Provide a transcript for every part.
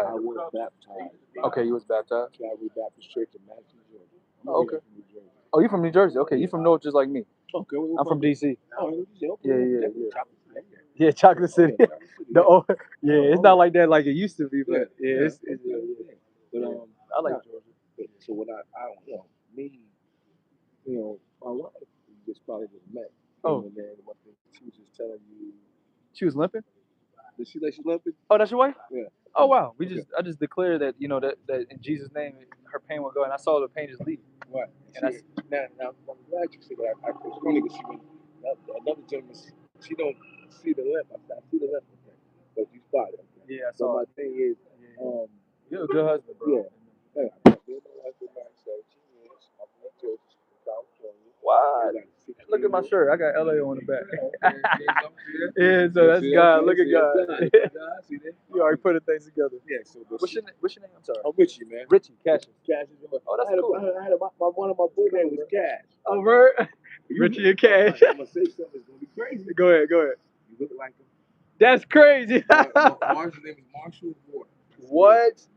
Right. I was baptized. Okay, you was baptized. Calvary Baptist Church in Madison, Georgia. Okay. Oh, you from New Jersey? Okay, you from North just like me. Okay, I'm from DC. Oh, Yeah. Yeah, Chocolate City. It's not like that like it used to be, but it's But I like Georgia. So when me, my wife just probably just met. Oh. And then one thing she was just telling you. She was limping? Did she let you limping? Oh, that's your wife? Yeah. Oh wow. I just declared that that in Jesus' name her pain will go, and I saw the pain just leave. Right. And now I'm glad you said that. It's funny because another gentleman, she don't see the limp. I see the limp, but you spotted it. Yeah, I So saw my it. thing is, You're a good husband, bro. Yeah. Hey, I've been my wife for about 17 years. I'm from Jersey, California. What? Look at my shirt. I got LA on the back. Yeah, so that's God. Look at God. You already put things together. Yeah. So What's your name? I'm sorry. I'm Richie, man. Richie, Casscius. Oh, that's cool. One of my boy names was Cash. Oh, bro. Richie and Cash. I'm gonna say something that's gonna be crazy. Go ahead. You look like him. That's crazy. Marshall's name is Marshall Ward. What?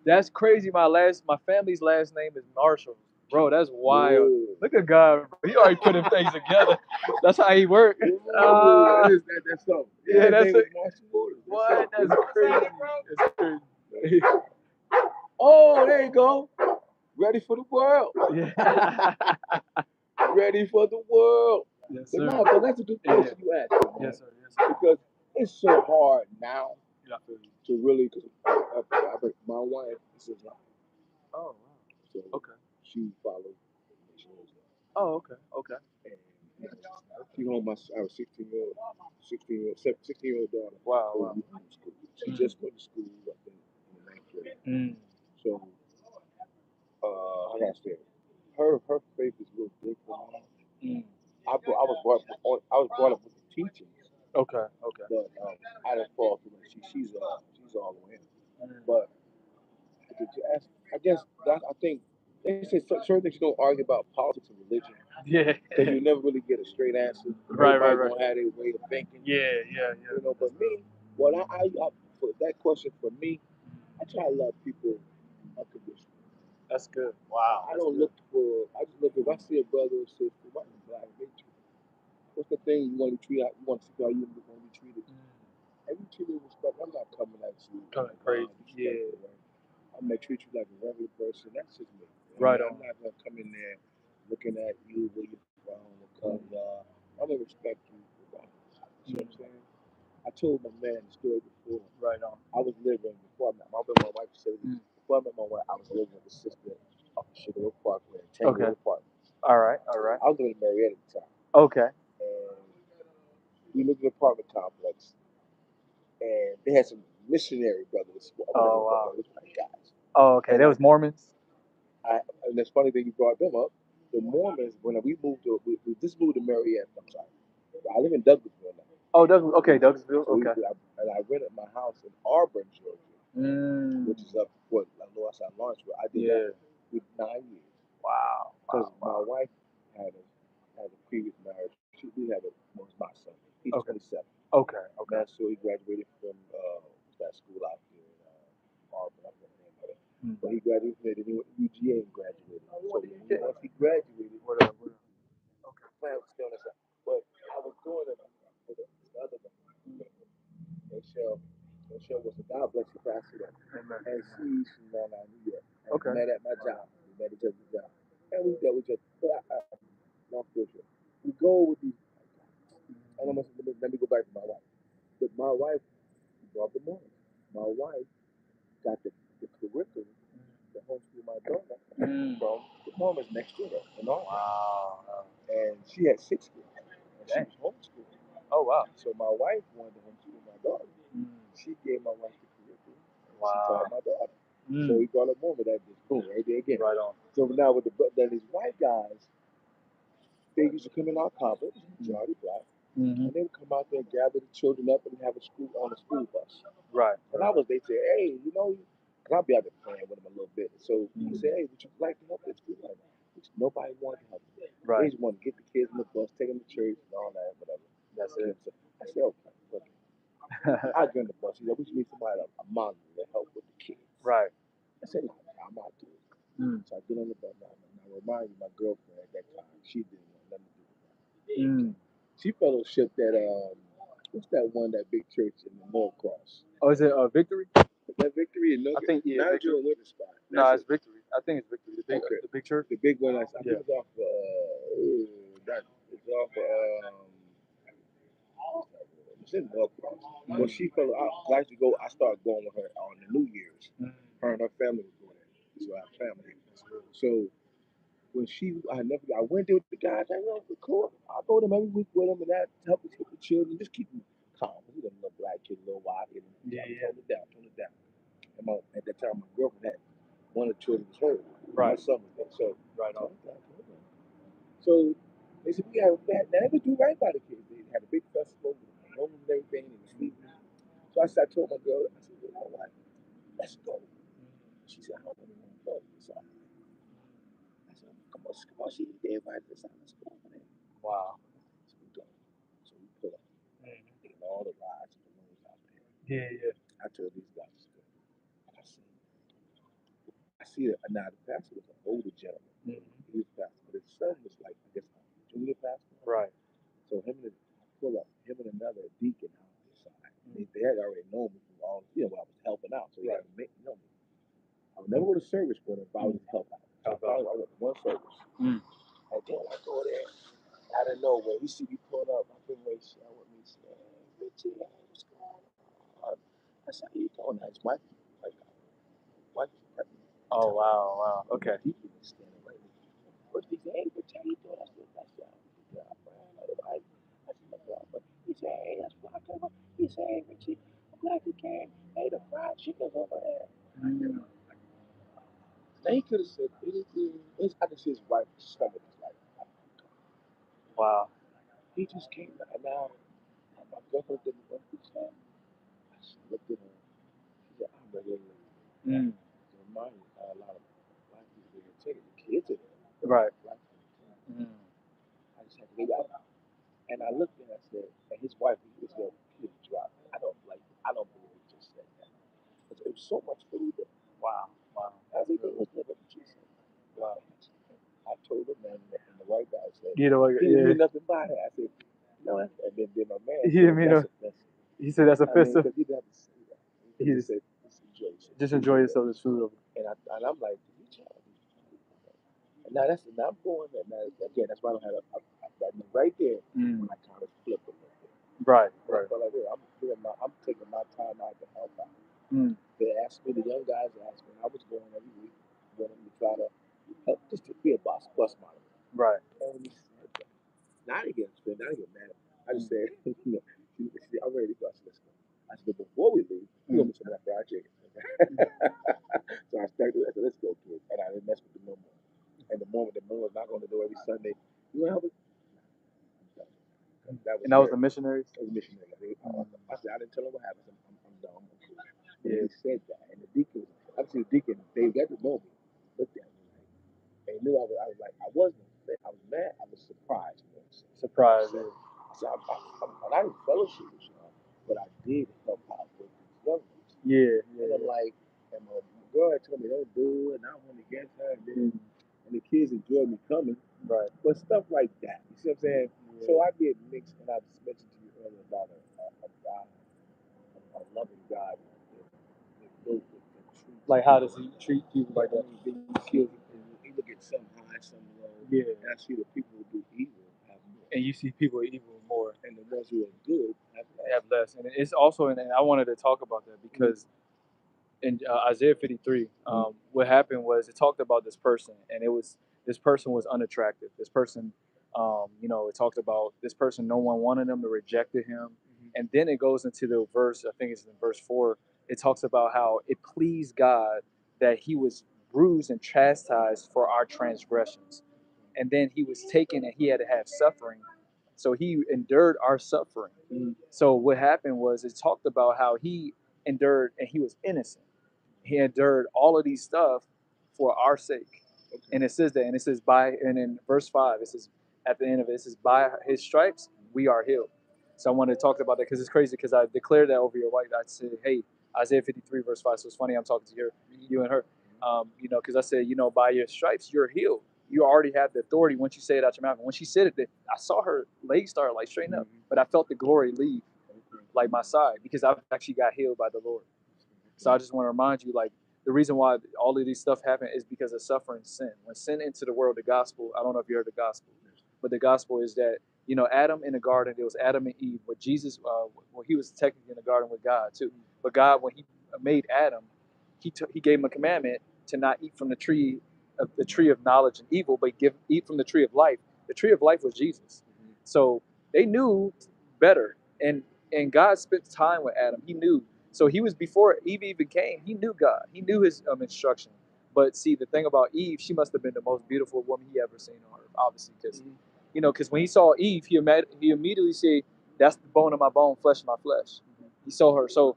That's crazy. My family's last name is Marshall. Bro, that's wild. Whoa. Look at God, bro. He already put them things together. That's how he works. That's so. Yeah, that's it. Marshall Ward. What? That's crazy. That's crazy. Oh, there you go. Ready for the world. Yeah. Ready for the world. Yes, But sir. no, but that's a good question you asked me, man. Yes, sir. Yes, sir. Because it's so hard now Yeah. to really, because my wife is Islam. Oh, wow. So Okay. she follows Islam. Oh, okay. And she home my I was 16-year-old daughter. Wow. She just went to school, I think, in the 9th grade. So I gotta say, her faith is real big for me. I was brought up with the teachings. Okay. But I didn't fall through it. She's all the way in. But I guess I think they say certain things you don't argue about politics and religion. Yeah. Because you never really get a straight answer. Right. Everybody's gonna have their way of thinking. Yeah. But me, what I for that question for me, I try to love people unconditionally. That's good. Wow. I just look if I see a brother or sister, white and black, what's the thing you want to treat? You want to see how you want to be treated. And you treat me with respect. I'm not coming at you. Coming crazy. Yeah. Right? I'm gonna treat you like a regular person. That's just me. Right. I'm not gonna come in there looking at you where you're from, what color you are. I'm gonna respect you. You know what I'm saying? I told my man the story before. Right on. I was living before I met my wife. Said before I met my wife, I was living with a sister up in Sugar Hill Parkway, 10-year apartment. All right. I was living in Marietta at the time. Okay. And we lived in an apartment complex. And they had some missionary brothers. Oh, wow. Guys. Oh, okay. There was Mormons? And it's funny that you brought them up. The Mormons, when we moved to Marietta, I'm sorry. I live in Douglasville now. Oh, Douglasville. So Okay. I rented my house in Auburn, Georgia, which is up outside Lawrenceville. I did that for 9 years. Wow. Because my wife had a previous marriage. We had my son. He's 27. Okay. Man, so he graduated from that school out here in Auburn. I can't remember it. But he graduated and he went to UGA and graduated. So once he graduated, but I was doing it for the other one. Michelle was a God bless you, Pastor. And she's from Long Island, New York. And we met at my job. We met each other's job. And we dealt with each other. Long story short. We go with these. And let me go back to my wife. But my wife brought the morning. My wife got the curriculum to homeschool my daughter from the Mormons next to her. Wow. And she had 6 kids. And she was homeschooling. Oh, wow. So my wife wanted to homeschool my daughter. She gave my wife the curriculum. Wow. She taught my daughter. So he brought a Mormon that just boom, right there again. Right on. So now with these white guys, they used to come in our complex, majority black. And they would come out there and gather the children up and have a school bus. Right. And they say, hey, because I'll be out there playing with them a little bit. So you say, hey, would you like to help this school? Nobody wanted to help them. Right. They just wanted to get the kids in the bus, take them to church and all that, whatever. That's it. So I said, okay. I joined the bus. He said, we should need somebody, a mom, to help with the kids. Right. I said, no, I'm not doing it. So I get on the bus. Now, I remind you, my girlfriend at that time, she didn't want nothing to do with that. She fellowshipped at, what's that one, that big church in the North Cross? Oh, is it Victory? That Victory in North? I think, yeah. Not Victory. A winter spot. No, it's Victory. I think it's Victory. The big church? The big one. I think it's off, it's off, it's in North Cross. Well, she fell out. I used to go, I started going with her on the New Year's. Her and her family was going there. So our family. So when I went there with the guys, I know, cool. I go to them every week with them and that help us with the children, just keep them calm. He's a little black kid, a little wild kid. Tone it down. And at that time, my girlfriend had one of the children was hurt. Right. My son was there. So, right on. So they said, we have that. Now, they would do right by the kids. They had a big festival with homes and everything, and sleeping. So I told my girl, I said, you know what? Let's go. She said, I don't really want to go. So I said, come on, she invited us out. Let's go over there. Wow. So we go. So we pull up. Taking all the rides and the rooms out there. Yeah. I told these guys to go. I see it. Now, the pastor was an older gentleman. He was pastor, but his son was like, I guess, a junior pastor. Right. So him and another deacon out this side. They had already known me from all, I was helping out. So they had to know me. I would never go to service for them if I was help out. So I went to one service. And then I go there. Out of nowhere, he see me pulling up. I bring Ray share with me. He said, hey, Richie, what's going on? I said, how you doing? His wife is pregnant. Oh, wow. Okay. He was standing right there. First he said, hey, Richie, how you doing? I said, that's y'all. I said, my God. But he said, hey, that's why I came up. He said, hey, Richie, I'm glad you came. Hey, the fried chicken's over there. Now, he could have said anything. I can see his wife's stomach is like, wow. He just came back. And now, my girlfriend didn't want to say. She looked at him. She said, I'm ready to leave. To remind you, a lot of black people are taking the kids in there. Right. Black people. I just had to leave out. And I looked at him and I said, and his wife was going to drop. I don't believe he just said that. Because it was so much food there. Wow. Everything was there, but he just said, wow. I told him, and the white guy said, he didn't mean nothing by it. I said, no, and then my man said, he said that's offensive. Because he didn't have to say that. He just said, just enjoy yourself this food. And I'm like, you charge me. And now I'm going there. Now, again, that's why I don't have that right there. I kind of flipped it. Right. I felt like, I'm taking my time out to help out. They asked me, the young guys asked me, and I was going every week for them to try to help, just to be a bus monitor. Right. And when he said that, now I didn't get mad. I just said, I'm ready to go. I said, let's go. I said, but before we leave, we're going to some of that fried chicken. So I said, let's go, kid. And I didn't mess with the no more. And the moment the was not going to do every Sunday, you know how that was the missionaries? That was missionaries. I said, I didn't tell them what happened. I'm done. I'm cool. Yeah. He said that. And the deacon, obviously the deacon, they got to know me. Looked at me. They knew I was like, I was mad. I was surprised. Surprised. I said, I didn't fellowship with you, but I did help out with these young ones. Yeah. And I'm like, and my girl had told me, don't do it, and I went against her, and the kids enjoyed me coming. Right. But stuff like that. You see what I'm saying? Yeah. So I get mixed, and I just mentioned to you earlier about a loving God. Like, how does he treat people like that? He look at some high, some low. Yeah. And I see the people who do evil have more. And you see people who are evil more. And the ones who are good have less. And it's also, and I wanted to talk about that because in Isaiah 53, what happened was it talked about this person, and this person was unattractive. This person, it talked about this person, no one wanted him, they rejected him. And then it goes into the verse, I think it's in verse 4, it talks about how it pleased God that he was bruised and chastised for our transgressions. And then he was taken and he had to have suffering. So he endured our suffering. So what happened was it talked about how he endured and he was innocent. He endured all of these stuff for our sake. Okay. And it says that, and it says and in verse 5, it says at the end of it says, by his stripes we are healed. So I wanted to talk about that because it's crazy because I declared that over your wife. I said, hey, Isaiah 53 verse 5. So it's funny I'm talking to you and her. Because I said, by your stripes you're healed. You already have the authority once you say it out your mouth. And when she said it, I saw her legs start like straighten up, but I felt the glory leave like my side because I've actually got healed by the Lord. So I just want to remind you, like, the reason why all of these stuff happen is because of suffering sin. When sin entered the world, the gospel, I don't know if you heard the gospel, but the gospel is that, Adam in the garden, it was Adam and Eve, but Jesus, he was technically in the garden with God too. But God, when he made Adam, he gave him a commandment to not eat from the tree of knowledge and evil, but eat from the tree of life. The tree of life was Jesus. So they knew better. And God spent time with Adam. He knew. So he was, before Eve even came, he knew God. He knew his instruction. But see, the thing about Eve, she must have been the most beautiful woman he ever seen on earth, obviously, because when he saw Eve, he immediately said, "That's the bone of my bone, flesh of my flesh." He saw her. So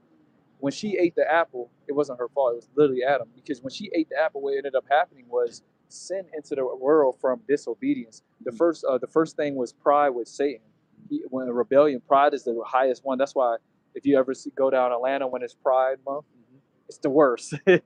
when she ate the apple, it wasn't her fault. It was literally Adam. Because when she ate the apple, what ended up happening was sin entered the world from disobedience. The first thing was pride with Satan. When a rebellion, pride is the highest one. That's why if you ever go down Atlanta when it's Pride Month, it's the worst. Yeah,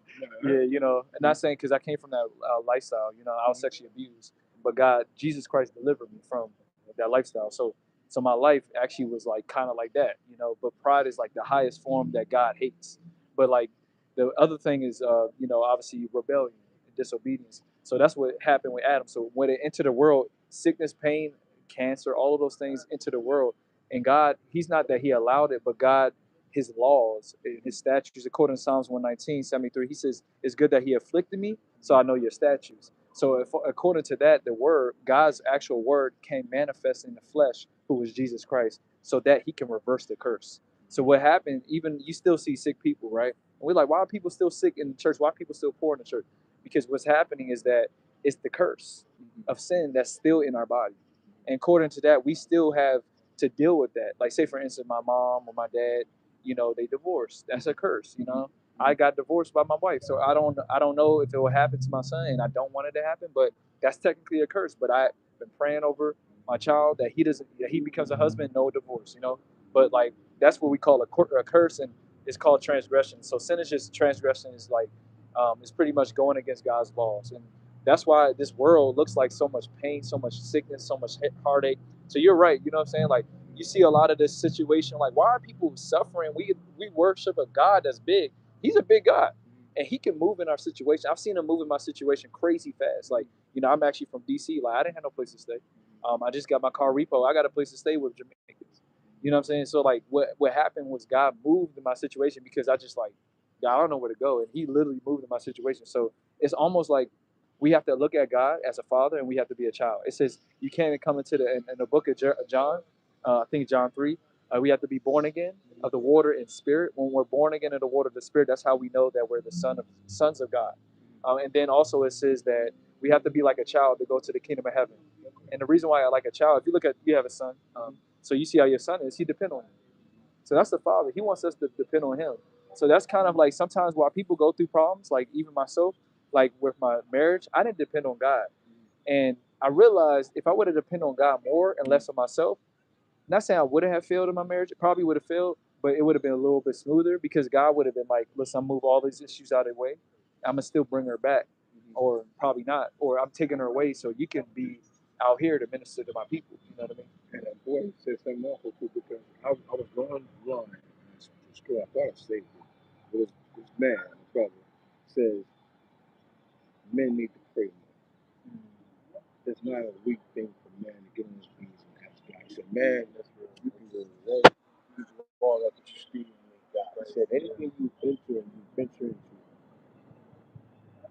and not saying because I came from that lifestyle. I was sexually abused, but Jesus Christ delivered me from that lifestyle. So my life actually was like kind of like that. But pride is like the highest form that God hates. But like the other thing is, obviously rebellion and disobedience. So that's what happened with Adam. So when it entered the world, sickness, pain, cancer, all of those things into the world. And God, He's not that He allowed it, but God, His laws, His statutes, according to Psalms 119:73, He says, "It's good that He afflicted me, so I know your statutes." So according to that, the word, God's actual word, came manifest in the flesh, who was Jesus Christ, so that He can reverse the curse. So what happened, even you still see sick people, right? And we're like, why are people still sick in the church? Why are people still poor in the church? Because what's happening is that it's the curse of sin that's still in our body. And according to that, we still have to deal with that. Like, say, for instance, my mom or my dad, they divorced. That's a curse. I got divorced by my wife, so I don't know if it will happen to my son, and I don't want it to happen, but that's technically a curse. But I've been praying over my child that he becomes a husband, no divorce. But like that's what we call a curse, and it's called transgression. So sin is just transgression is like it's pretty much going against God's laws, and that's why this world looks like so much pain, so much sickness, so much heartache. So you're right. You know what I'm saying? Like you see a lot of this situation. Like why are people suffering? We worship a God that's big. He's a big God, and He can move in our situation. I've seen Him move in my situation crazy fast. Like I'm actually from DC. Like I didn't have no place to stay. I just got my car repo. I got a place to stay with Jamaicans. You know what I'm saying? So like what happened was God moved in my situation because I just like, God, I don't know where to go. And He literally moved in my situation. So it's almost like we have to look at God as a father and we have to be a child. It says you can't come into in the book of John, I think John 3, we have to be born again of the water and spirit. When we're born again of the water of the spirit, that's how we know that we're the sons of God. And then also it says that we have to be like a child to go to the kingdom of heaven. And the reason why I like a child, if you have a son, so you see how your son is, he depends on you. So that's the father. He wants us to depend on him. So that's kind of like sometimes while people go through problems, like even myself, like with my marriage, I didn't depend on God. And I realized if I would have depended on God more and less on myself, not saying I wouldn't have failed in my marriage, it probably would have failed, but it would have been a little bit smoother because God would have been like, listen, I'm move all these issues out of the way. I'm gonna still bring her back. Or probably not. Or I'm taking her away so you can be out here to minister to my people. You know what I mean? And that boy said something awful too because I was going blind in school. I thought I saved it. But this man, my brother, says men need to pray more. It's not a weak thing for man to get on his knees and ask God. He said, man, you can go away. You can fall up the street and make God. He said, anything you enter and you venture into,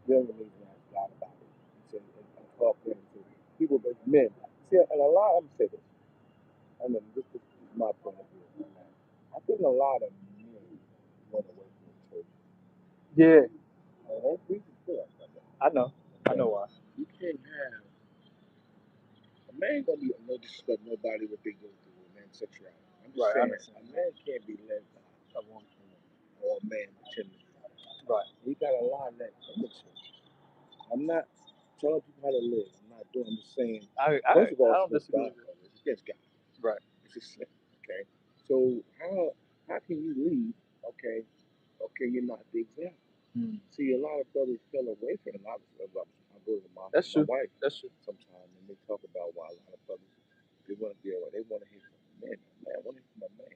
you don't need to ask God about it. He said, and talk to people, but men. See, and a lot, I'm going to say this. I mean, this is my point of view. I think a lot of men run away from the church. Yeah. And that's reason for it. I know. I know why. You can't have a man gonna be no disrespect nobody what they go through with man's sexuality. I'm just saying a man can't be led by a woman or a man pretending. Right. We got a lot of that in the church. I'm not telling people how to live. I'm not saying. First of all, I don't disagree. It's against God. Right. It's just sin. Okay. So how can you lead? Okay, you're not the example. See, a lot of brothers fell away from it. I go to my wife. That's true. Sometimes and they talk about why a lot of brothers they want to hear from a man. Man, want to hear from a man.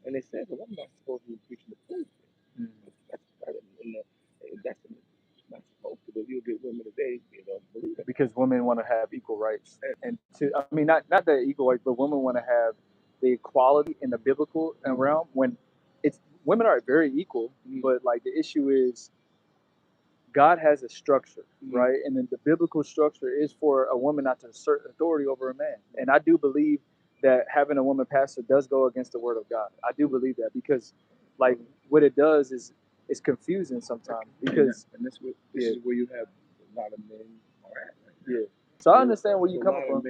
And they said, well, I'm not supposed to be preaching the truth. That's not supposed to. But you'll get women today, they don't believe it. Because women want to have equal rights, and I mean, not the equal rights, but women want to have the equality in the biblical realm. When it's women are very equal, but like the issue is God has a structure, right? And then the biblical structure is for a woman not to assert authority over a man. And I do believe that having a woman pastor does go against the word of God. I do believe that because, like, what it does is it's confusing sometimes because this is where you have a lot of men are at. Yeah. So I understand where you're coming from.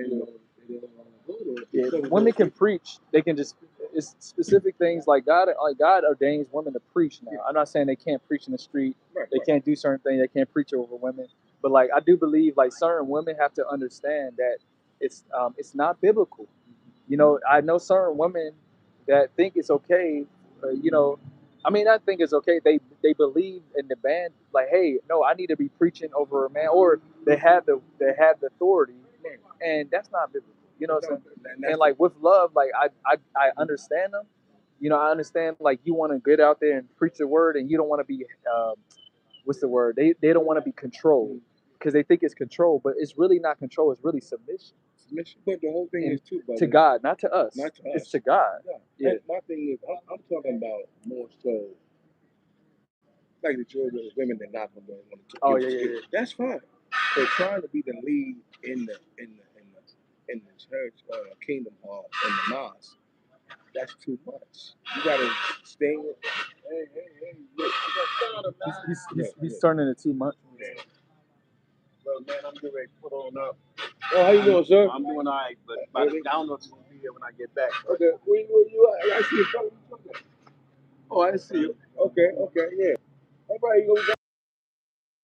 Yeah, women can preach. They can just it's specific things like God ordains women to preach now. I'm not saying they can't preach in the street. They can't do certain things. They can't preach over women. But like I do believe like certain women have to understand that it's not biblical. You know, I know certain women that think it's okay. You know, I mean, I think it's okay. They believe in the band. Like, hey, no, I need to be preaching over a man, or they have the authority, and that's not biblical. You know what I'm saying? And like with love, like I understand them. You know, I understand like you want to get out there and preach the word, and you don't want to be what's the word? They don't want to be controlled because they think it's control, but it's really not control. It's really submission. But the whole thing is too, brother, to God, not to us. Not to us. It's to God. Yeah. My thing is, I'm talking about more so like the children, women that not going to want to. Oh yeah. That's fine. But trying to be the lead in the church or kingdom or in the mosque, that's too much. You gotta stay. He's turning it too much. Well, man, I'm getting ready to put on up. Oh, how you doing, sir? I'm doing all right, but I don't know if you're gonna be here when I get back. Okay, where you at? I see you. Oh, I see you. Okay, yeah. All right, you gonna